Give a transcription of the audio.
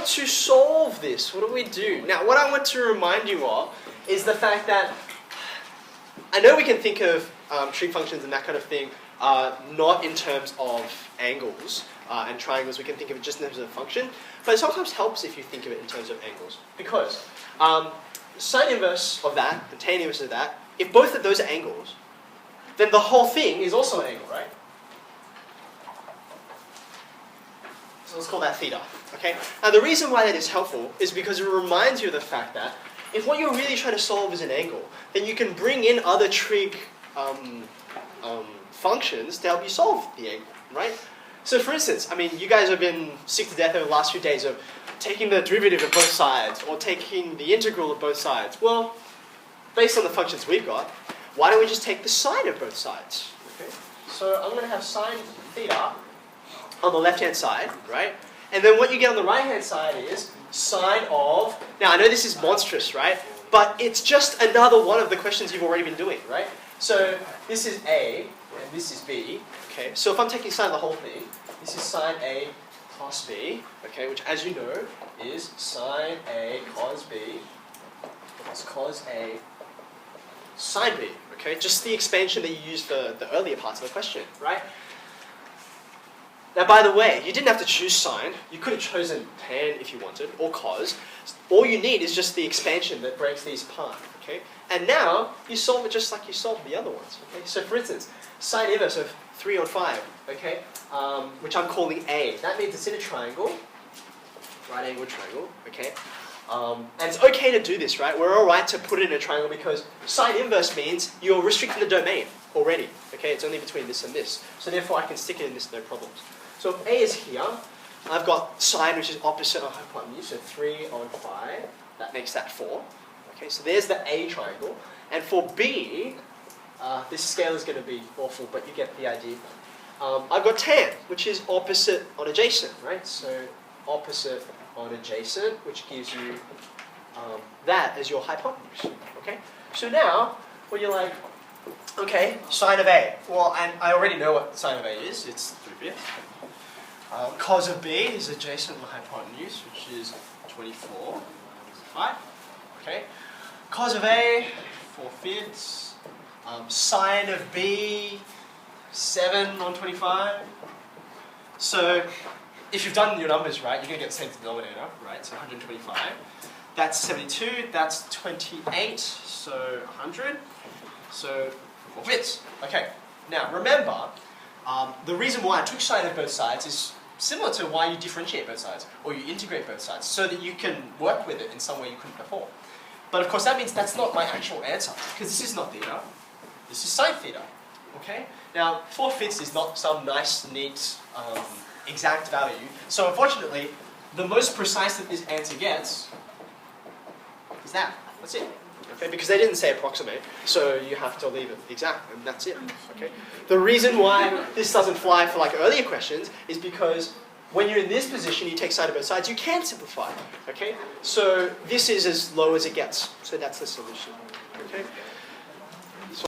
want to solve this, what do we do? Now, what I want to remind you of is the fact that I know we can think of trig functions and that kind of thing not in terms of angles and triangles. We can think of it just in terms of a function. But it sometimes helps if you think of it in terms of angles. Because sine inverse of that and tan inverse of that, if both of those are angles, then the whole thing is also an angle, right? So let's call that theta. Okay? Now the reason why that is helpful is because it reminds you of the fact that if what you're really trying to solve is an angle, then you can bring in other trig functions to help you solve the angle, right? So for instance, I mean, you guys have been sick to death over the last few days of taking the derivative of both sides or taking the integral of both sides. Well, based on the functions we've got, why don't we just take the sine of both sides? Okay? So I'm going to have sine theta on the left-hand side, right? And then what you get on the right-hand side is sine of... Now, I know this is monstrous, right? But it's just another one of the questions you've already been doing, right? So this is A, and this is B. Okay, so if I'm taking sine of the whole thing, this is sine A plus B, okay, which, as you know, is sine A cos B plus cos A sine B, okay? Just the expansion that you used for the earlier parts of the question, right? Now, by the way, you didn't have to choose sine. You could have chosen tan if you wanted, or cos. All you need is just the expansion that breaks these apart, okay? And now, you solve it just like you solved the other ones, okay? So, for instance, sine inverse of 3 on 5, okay, which I'm calling A. That means it's in a triangle, right-angled triangle, okay? And it's okay to do this, right? We're all right to put it in a triangle because sine inverse means you're restricting the domain already, okay? It's only between this and this. So therefore, I can stick it in this, no problems. So if A is here, I've got sine, which is opposite of hypotenuse, so 3 on 5. That makes that 4. Okay, so there's the A triangle. And for B, this scale is going to be awful, but you get the idea. I've got tan, which is opposite on adjacent, right? So opposite on adjacent, which gives you that as your hypotenuse, okay? So now, when you're like, okay, sine of A. Well, and I already know what sine of A is. It's 3/5. Cos of B is adjacent to the hypotenuse, which is 24, 5. Okay. Cos of A, 4/5. Sine of B, 7 on 25. So, if you've done your numbers right, you're going to get the same denominator, right? So 125. That's 72. That's 28. So 100. So 4/5. Okay. Now remember, the reason why I took sine of both sides is similar to why you differentiate both sides or you integrate both sides, so that you can work with it in some way you couldn't before. But of course, that means that's not my actual answer because this is not theta. This is sine theta. Okay. Now 4/5 is not some nice, neat, exact value. So unfortunately, the most precise that this answer gets is that. That's it. Okay, because they didn't say approximate, so you have to leave it exact, and that's it. Okay. The reason why this doesn't fly for like earlier questions is because when you're in this position, you take sine of both sides, you can simplify. Okay. So this is as low as it gets. So that's the solution. Okay.